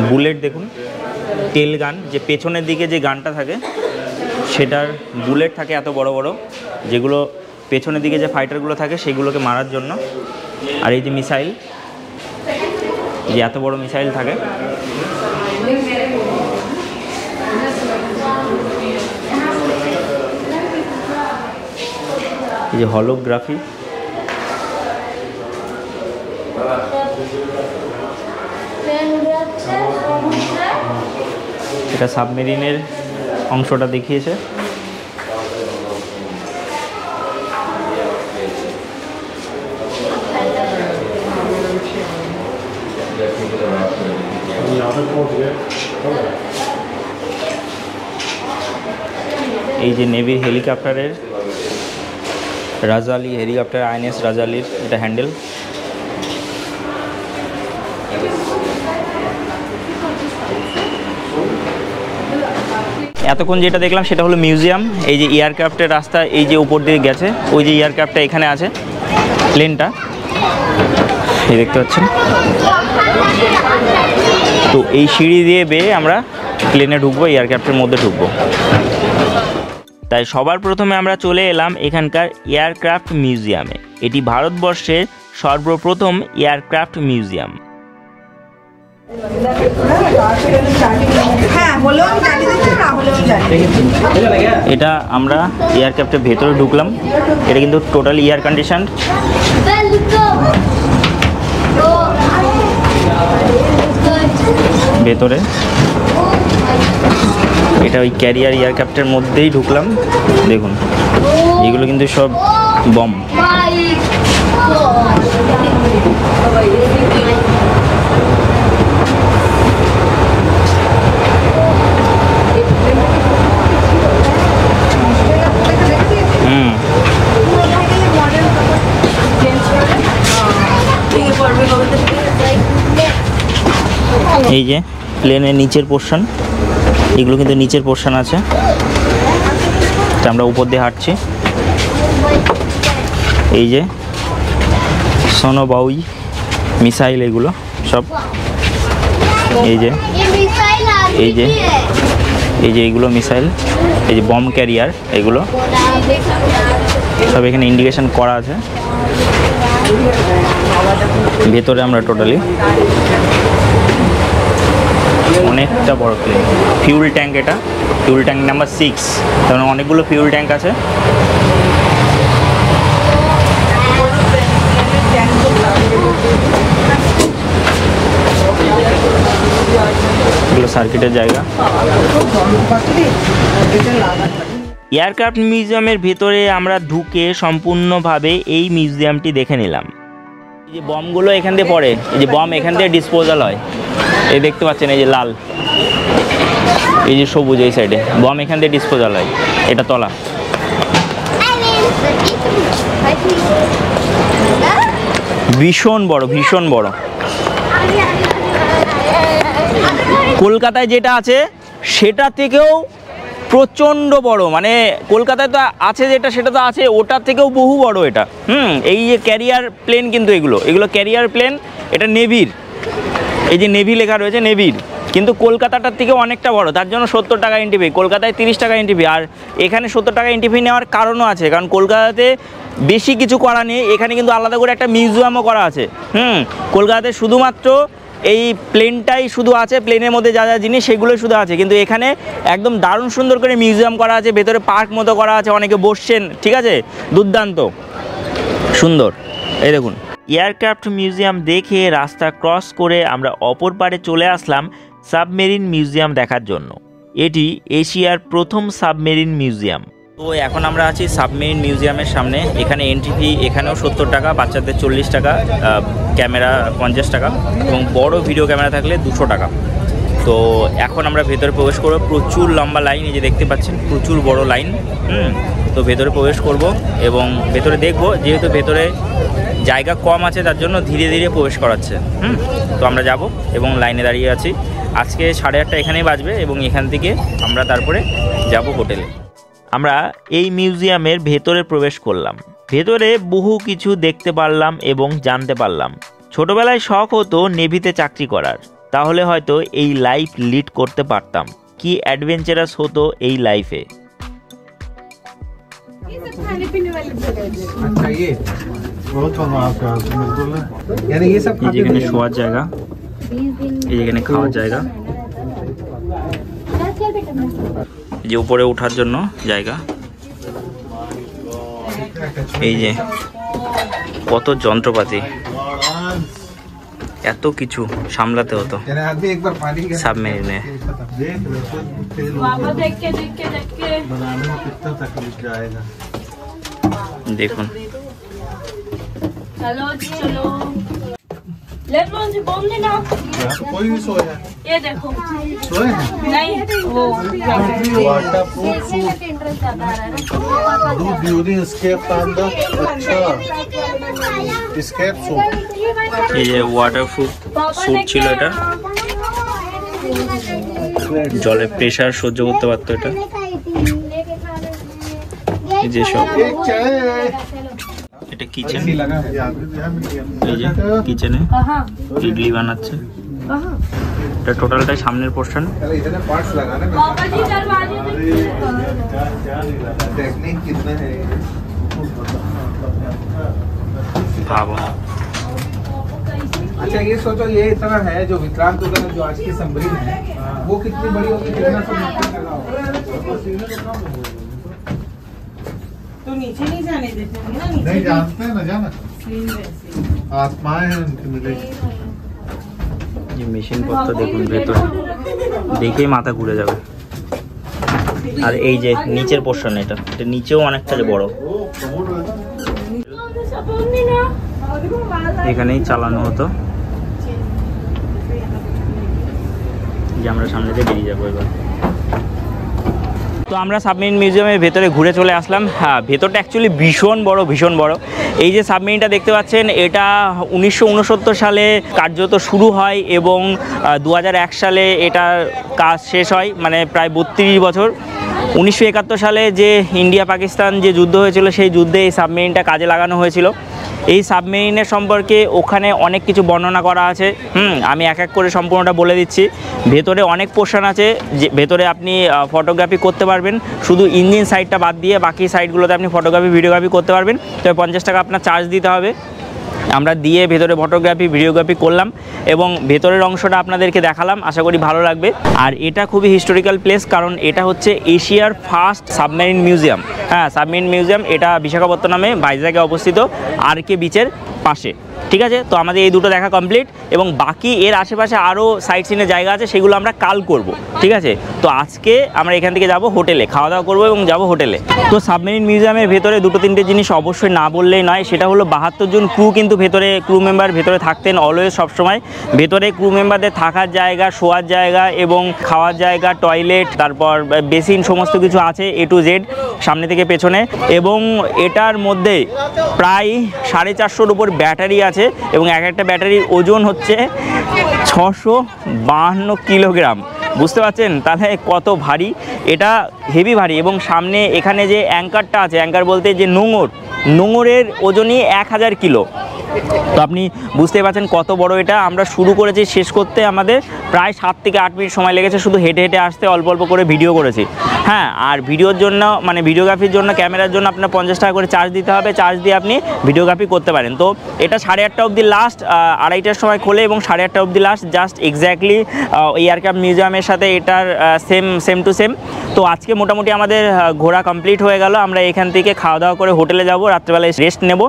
বুলেট দেখুন, টেল গান, যে পেছনের দিকে যে গানটা থাকে সেটার বুলেট থাকে এত বড় বড়, যেগুলো পেছনের দিকে যে ফাইটারগুলো থাকে সেগুলোকে মারার জন্য। আর এই যে মিসাইল, যে এত বড় মিসাইল থাকে। এই যে হলোগ্রাফি, এটা সাবমেরিনের অংশটা দেখিয়েছে। এই যে নেভির হেলিকপ্টারের, রাজালি হেলিকপ্টার, INS রাজালির এটা হ্যান্ডেল। এতক্ষণ যেটা দেখলাম সেটা হলো মিউজিয়াম। এই যে এয়ারক্রাফটের রাস্তা এই যে উপর দিকে গেছে, ওই যে এয়ারক্রাফটটা এখানে আছে, প্লেনটা এই দেখতে পাচ্ছেন। তো এই সিঁড়ি দিয়ে বেয়ে আমরা প্লেনে ঢুকবো, এয়ারক্রাফটের মধ্যে ঢুকবো। তাই সবার প্রথমে আমরা চলে এলাম এখানকার এয়ারক্রাফট মিউজিয়ামে। এটি ভারতবর্ষের সর্বপ্রথম এয়ারক্রাফট মিউজিয়াম। এটা আমরা এয়ারক্রাফটের ভেতরে ঢুকলাম। এটা কিন্তু টোটালি এয়ার কন্ডিশন। ভেতরে এটা ওই ক্যারিয়ার এয়ারক্রাফটের মধ্যেই ঢুকলাম। দেখুন এগুলো কিন্তু সব বম। এই যে প্লেনের নিচের পোর্শন, এগুলো কিন্তু নিচের পোর্শন আছে। আমরা উপর দিয়ে হাঁটছি। এই যে সোনোবাউই মিসাইল, এগুলো সব এই যে এই যে এই যে এইগুলো মিসাইল, এই যে বম ক্যারিয়ার, এগুলো সব এখানে ইন্ডিকেশন করা আছে। ভেতরে আমরা টোটালি অনেকটা বড় প্লেন। ফিউল ট্যাঙ্ক, এটা ফিউল ট্যাঙ্ক নাম্বার 6, কারণ অনেকগুলো ফিউল ট্যাঙ্ক আছে। এগুলো সার্কিটের জায়গা। এয়ারক্রাফট মিউজিয়ামের ভেতরে আমরা ঢুকে সম্পূর্ণভাবে এই মিউজিয়ামটি দেখে নিলাম। এই যে বমগুলো এখান দিয়ে পড়ে, এই যে বম এখান দিয়ে ডিসপোজাল হয়। এই দেখতে পাচ্ছেন, এই যে লাল, এই যে সবুজ, এই সাইডে বম এখান দিয়ে ডিসপোজাল হয়। এটা তলা। ভীষণ বড়, ভীষণ বড়। কলকাতায় যেটা আছে সেটা থেকেও প্রচণ্ড বড়। মানে কলকাতায় তো আছে যেটা, সেটা তো আছে, ওটার থেকেও বহু বড় এটা। এই যে ক্যারিয়ার প্লেন, কিন্তু এগুলো ক্যারিয়ার প্লেন। এটা নেভির, এই যে নেভি লেখা রয়েছে, নেভির। কিন্তু কলকাতাটার থেকে অনেকটা বড়, তার জন্য 70 টাকা এন্ট্রি ফি। কলকাতায় 30 টাকা এন্ট্রি ফি। আর এখানে 70 টাকা এন্ট্রি ফি নেওয়ার কারণও আছে, কারণ কলকাতাতে বেশি কিছু করা নেই। এখানে কিন্তু আলাদা করে একটা মিউজিয়ামও করা আছে। কলকাতাতে শুধুমাত্র এই প্লেনটাই শুধু আছে, প্লেনের মধ্যে যা যা জিনিস সেগুলোই শুধু আছে। কিন্তু এখানে একদম দারুণ সুন্দর করে মিউজিয়াম করা আছে, ভেতরে পার্ক মতো করা আছে, অনেকে বসছেন, ঠিক আছে, দুর্দান্ত সুন্দর। এই দেখুন, এয়ারক্রাফট মিউজিয়াম দেখে রাস্তা ক্রস করে আমরা অপর পারে চলে আসলাম সাবমেরিন মিউজিয়াম দেখার জন্য। এটি এশিয়ার প্রথম সাবমেরিন মিউজিয়াম। তো এখন আমরা আছি সাবমেরিন মিউজিয়ামের সামনে। এখানে এন্ট্রি ফি এখানেও 70 টাকা, বাচ্চাদের 40 টাকা, ক্যামেরা 50 টাকা এবং বড় ভিডিও ক্যামেরা থাকলে 200 টাকা। তো এখন আমরা ভেতরে প্রবেশ করব। প্রচুর লম্বা লাইন, এই যে দেখতে পাচ্ছেন, প্রচুর বড় লাইন। তো ভেতরে প্রবেশ করব এবং ভেতরে দেখব। যেহেতু ভেতরে জায়গা কম আছে তার জন্য ধীরে ধীরে প্রবেশ করাচ্ছে। তো আমরা যাব এবং লাইনে দাঁড়িয়ে আছি। আজকে 8:30 এখানেই বাজবে এবং এখান থেকে আমরা তারপরে যাব হোটেলে। আমরা এই মিউজিয়ামের ভেতরে প্রবেশ করলাম। ভেতরে বহু কিছু দেখতে পারলাম এবং জানতে পারলাম। ছোটবেলায় শখ হতো নেভিতে চাকরি করার, তাহলে হয়তো এই লাইফ লিড করতে পারতাম। কি অ্যাডভেঞ্চারাস হতো এই লাইফে। যেখানে শোয়ার জায়গা, এই যেখানে খাওয়ার জায়গা, যে উপরে ওঠার জন্য জায়গা, এই যে কত যন্ত্রপাতি, এত কিছু সামলাতে হতো সাবমেরিনে। দেখুন कोई नहीं सोया। ये देखो सोए हैं नहीं वो वाटरप्रूफ सूट दूध यूरिन स्केप का अंदर। अच्छा स्केप सूट, এই যে ওয়াটারপ্রুফ স্যুট ছিল এটা। জলের প্রেসার সহ্য করতে পারতো এটা। এই যে সব এটা কিচেন, এই যে কিচেনে ইডলি বানাচ্ছে। এটা টোটালটাই সামনের পোর্শন। भागो। अच्छा ये सोचो, ये इतना है जो विक्रांत वगैरह जो आज की समरीन है वो कितनी बड़ी होगी, कितना सब तो नीचे नहीं जाने देते होंगे ना, नीचे नहीं जानते हैं ना, जाना सेम वैसे आत्माएं हैं उनकी मिलेगी। ये মেশিন পত্র দেখুন ভেতরে, দেখেই মাথা ঘুরে যাবে। আর এই যে নিচের পোর্শন, এটা নিচেও অনেকটা বড়, এখানেই চালানো হতো। যে আমরা সামনে দিয়ে বেরিয়ে যাবো এবার। তো আমরা সাবমেরিন মিউজিয়ামের ভেতরে ঘুরে চলে আসলাম। হ্যাঁ, ভেতরটা অ্যাকচুয়ালি ভীষণ বড়, ভীষণ বড়। এই যে সাবমেরিনটা দেখতে পাচ্ছেন, এটা 1969 সালে কার্যত শুরু হয় এবং 2001 সালে এটার কাজ শেষ হয়, মানে প্রায় 32 বছর। 1971 সালে যে ইন্ডিয়া পাকিস্তান যে যুদ্ধ হয়েছিল, সেই যুদ্ধে এই সাবমেরিনটা কাজে লাগানো হয়েছিল। এই সাবমেরিনের সম্পর্কে ওখানে অনেক কিছু বর্ণনা করা আছে। আমি এক এক করে সম্পূর্ণটা বলে দিচ্ছি। ভেতরে অনেক পোর্শন আছে, যে ভেতরে আপনি ফটোগ্রাফি করতে পারবেন, শুধু ইঞ্জিন সাইডটা বাদ দিয়ে বাকি সাইডগুলোতে আপনি ফটোগ্রাফি ভিডিওগ্রাফি করতে পারবেন। তবে 50 টাকা আপনার চার্জ দিতে হবে। আমরা দিয়ে ভেতরে ফটোগ্রাফি ভিডিওগ্রাফি করলাম এবং ভেতরের অংশটা আপনাদেরকে দেখালাম, আশা করি ভালো লাগবে। আর এটা খুবই হিস্টোরিক্যাল প্লেস, কারণ এটা হচ্ছে এশিয়ার ফার্স্ট সাবমেরিন মিউজিয়াম। হ্যাঁ, সাবমেরিন মিউজিয়াম, এটা বিশাখাপত্তনমে ভাইজ্যাগে অবস্থিত, আরকে বিচের পাশে। ঠিক আছে, তো আমাদের এই দুটো দেখা কমপ্লিট এবং বাকি এর আশেপাশে আরও সাইট সিনের জায়গা আছে, সেগুলো আমরা কাল করব। ঠিক আছে, তো আজকে আমরা এখান থেকে যাব হোটেলে, খাওয়া দাওয়া করবো এবং যাব হোটেলে। তো সাবমেরিন মিউজিয়ামের ভেতরে দুটো তিনটে জিনিস অবশ্যই না বললেই নয়, সেটা হলো 72 জন ক্রু কিন্তু ভেতরে, ক্রু মেম্বার ভেতরে থাকতেন অলওয়েজ, সবসময়। ভেতরে ক্রু মেম্বারদের থাকার জায়গা, শোয়ার জায়গা এবং খাওয়ার জায়গা, টয়লেট, তারপর বেসিন, সমস্ত কিছু আছে A to Z, সামনে থেকে পেছনে। এবং এটার মধ্যে প্রায় 450-র উপর ব্যাটারি আছে এবং এক একটা ব্যাটারির ওজন হচ্ছে 652 কিলোগ্রাম। বুঝতে পারছেন তাহলে কত ভারী, এটা হেভি ভারী। এবং সামনে এখানে যে অ্যাঙ্কারটা আছে, অ্যাঙ্কার বলতে যে নোঙরের ওজনই 1000 কিলো। তো আপনি বুঝতে পারছেন কত বড় এটা। আমরা শুরু করেছি, শেষ করতে আমাদের প্রায় 7 থেকে 8 মিনিট সময় লেগেছে, শুধু হেঁটে হেঁটে আসতে, অল্প অল্প করে ভিডিও করেছি। হ্যাঁ, আর ভিডিওর জন্য, মানে ভিডিওগ্রাফির জন্য, ক্যামেরার জন্য আপনার 50 টাকা করে চার্জ দিতে হবে। চার্জ দিয়ে আপনি ভিডিওগ্রাফি করতে পারেন। তো এটা 8:30 অবধি লাস্ট, 2:30টার সময় খোলে এবং 8:30 অবধি লাস্ট, জাস্ট এক্স্যাক্টলি এয়ারক্রাফট মিউজিয়ামের সাথে এটার সেম টু সেম। তো আজকে মোটামুটি আমাদের ঘোরা কমপ্লিট হয়ে গেল। আমরা এখান থেকে খাওয়া দাওয়া করে হোটেলে যাব, রাত্রেবেলায় রেস্ট নেব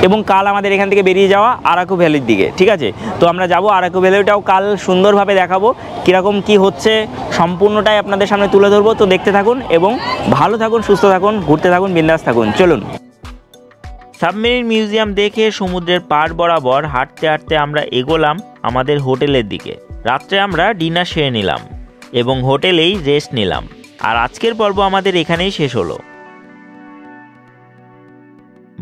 এবং কাল আমাদের এখান থেকে বেরিয়ে যাওয়া আরাকু ভ্যালির দিকে। ঠিক আছে, তো আমরা যাব আরাকু ভ্যালিটাও কাল সুন্দরভাবে দেখাবো, কীরকম কি হচ্ছে সম্পূর্ণটাই আপনাদের সামনে তুলে ধরবো। তো দেখতে থাকুন এবং ভালো থাকুন, সুস্থ থাকুন, ঘুরতে থাকুন, বিন্দাস থাকুন। চলুন। সাবমেরিন মিউজিয়াম দেখে সমুদ্রের পাড় বরাবর হাঁটতে হাঁটতে আমরা এগোলাম আমাদের হোটেলের দিকে। রাত্রে আমরা ডিনার সেরে নিলাম এবং হোটেলেই রেস্ট নিলাম। আর আজকের পর্ব আমাদের এখানেই শেষ হলো।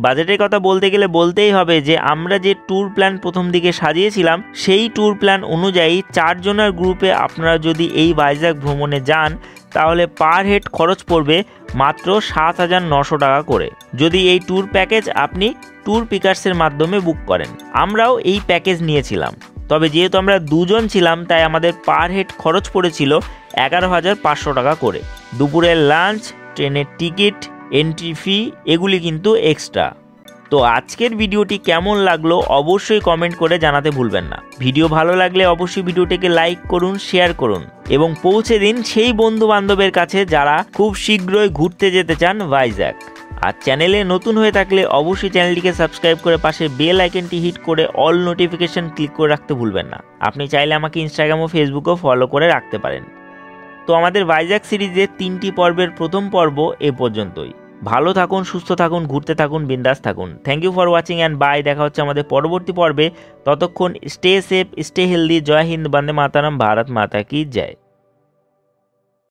বাজেটের কথা বলতে গেলে বলতেই হবে যে আমরা যে ট্যুর প্ল্যান প্রথম দিকে সাজিয়েছিলাম, সেই ট্যুর প্ল্যান অনুযায়ী 4 জনের গ্রুপে আপনারা যদি এই ভাইজ্যাক ভ্রমণে যান, তাহলে পার হেড খরচ পড়বে মাত্র 7,900 টাকা করে, যদি এই ট্যুর প্যাকেজ আপনি ট্যুর পিকার্সের মাধ্যমে বুক করেন। আমরাও এই প্যাকেজ নিয়েছিলাম, তবে যেহেতু আমরা 2 জন ছিলাম তাই আমাদের পার হেড খরচ পড়েছিল 11,500 টাকা করে। দুপুরের লাঞ্চ, ট্রেনের টিকিট, এন্ট্রি ফি এগুলি কিন্তু এক্সট্রা। তো আজকের ভিডিওটি কেমন লাগলো অবশ্যই কমেন্ট করে জানাতে ভুলবেন না। ভিডিও ভালো লাগলে অবশ্যই ভিডিওটিকে লাইক করুন, শেয়ার করুন এবং পৌঁছে দিন সেই বন্ধু বান্ধবের কাছে যারা খুব শীঘ্রই ঘুরতে যেতে চান ভাইজ্যাক। আর চ্যানেলে নতুন হয়ে থাকলে অবশ্যই চ্যানেলটিকে সাবস্ক্রাইব করে পাশে বেল আইকনটি হিট করে অল নোটিফিকেশন ক্লিক করে রাখতে ভুলবেন না। আপনি চাইলে আমাকে ইনস্টাগ্রাম ও ফেসবুকেও ফলো করে রাখতে পারেন। তো আমাদের ভাইজ্যাক সিরিজের 3টি পর্বের প্রথম পর্ব এ পর্যন্তই। ভালো থাকুন, সুস্থ থাকুন, ঘুরতে থাকুন, বিন্দাস থাকুন। Thank you for watching and bye. দেখা হচ্ছে আমাদের পরবর্তী পর্বে। ততক্ষণ স্টে সেফ, স্টে হেলদি। জয় হিন্দ, বন্দে মাতারাম, ভারত মাতা কি জয়।